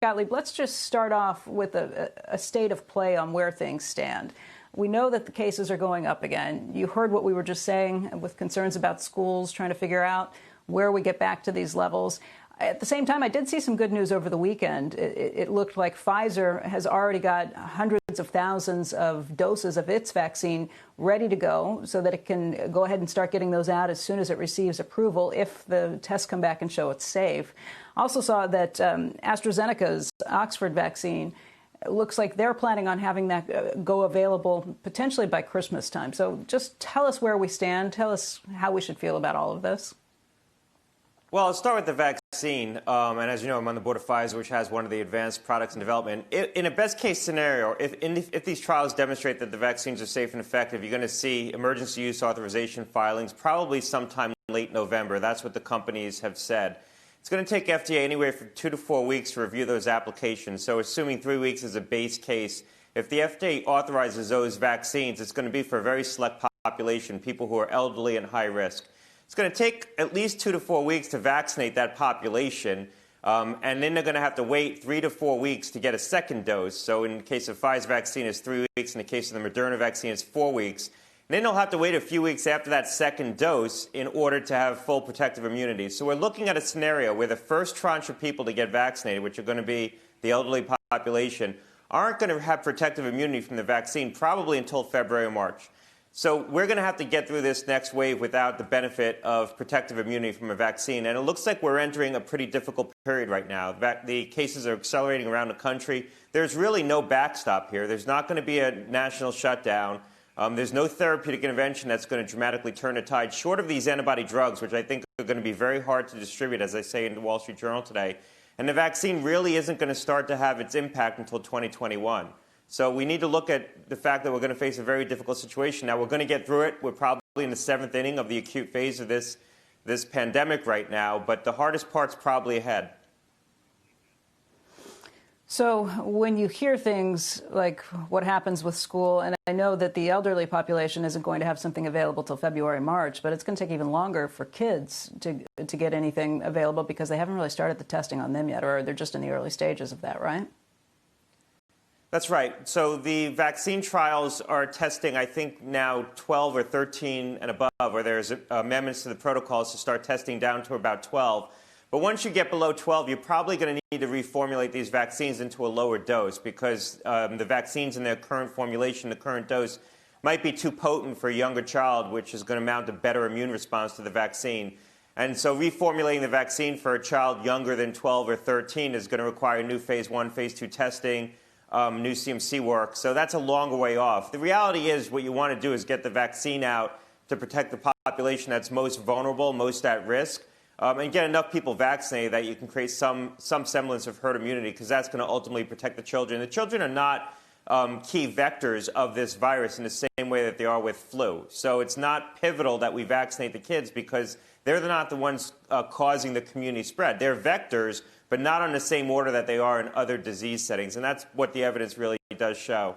Gottlieb, let's just start off with a state of play on where things stand. We know that the cases are going up again. You heard what we were just saying with concerns about schools trying to figure out where we get back to these levels. At the same time, I did see some good news over the weekend. It looked like Pfizer has already got hundreds of thousands of doses of its vaccine ready to go so that it can go ahead and start getting those out as soon as it receives approval if the tests come back and show it's safe. Also saw that AstraZeneca's Oxford vaccine looks like they're planning on having that go available potentially by Christmas time. So just tell us where we stand. Tell us how we should feel about all of this. Well, I'll start with the vaccine. And as you know, I'm on the board of Pfizer, which has one of the advanced products in development. In a best-case scenario, if these trials demonstrate that the vaccines are safe and effective, you're going to see emergency use authorization filings probably sometime late November. That's what the companies have said. It's going to take FDA anywhere from 2 to 4 weeks to review those applications. So assuming 3 weeks is a base case, if the FDA authorizes those vaccines, it's going to be for a very select population, people who are elderly and high risk. It's going to take at least 2 to 4 weeks to vaccinate that population, and then they're going to have to wait 3 to 4 weeks to get a second dose. So in the case of Pfizer vaccine, it's 3 weeks. In the case of the Moderna vaccine, it's 4 weeks. And then they'll have to wait a few weeks after that second dose in order to have full protective immunity. So we're looking at a scenario where the first tranche of people to get vaccinated, which are going to be the elderly population, aren't going to have protective immunity from the vaccine probably until February or March. So we're going to have to get through this next wave without the benefit of protective immunity from a vaccine. And it looks like we're entering a pretty difficult period right now. The cases are accelerating around the country. There's really no backstop here. There's not going to be a national shutdown. There's no therapeutic intervention that's going to dramatically turn the tide, short of these antibody drugs, which I think are going to be very hard to distribute, as I say in the Wall Street Journal today. And the vaccine really isn't going to start to have its impact until 2021. So we need to look at the fact that we're going to face a very difficult situation. Now, we're going to get through it. We're probably in the 7th inning of the acute phase of this pandemic right now, but the hardest part's probably ahead. So when you hear things like what happens with school, and I know that the elderly population isn't going to have something available till February, March, but it's going to take even longer for kids to get anything available because they haven't really started the testing on them yet, or they're just in the early stages of that, right? That's right. So the vaccine trials are testing, I think, now 12 or 13 and above, or there's amendments to the protocols to start testing down to about 12. But once you get below 12, you're probably going to need to reformulate these vaccines into a lower dose because the vaccines in their current formulation, the current dose, might be too potent for a younger child, which is going to mount a better immune response to the vaccine. And so reformulating the vaccine for a child younger than 12 or 13 is going to require new phase 1, phase 2 testing, new CMC work. So that's a longer way off. The reality is what you want to do is get the vaccine out to protect the population that's most vulnerable, most at risk, and get enough people vaccinated that you can create some semblance of herd immunity, because that's going to ultimately protect the children. The children are not key vectors of this virus in the same way that they are with flu. So it's not pivotal that we vaccinate the kids because they're not the ones causing the community spread. They're vectors, but not on the same order that they are in other disease settings. And that's what the evidence really does show.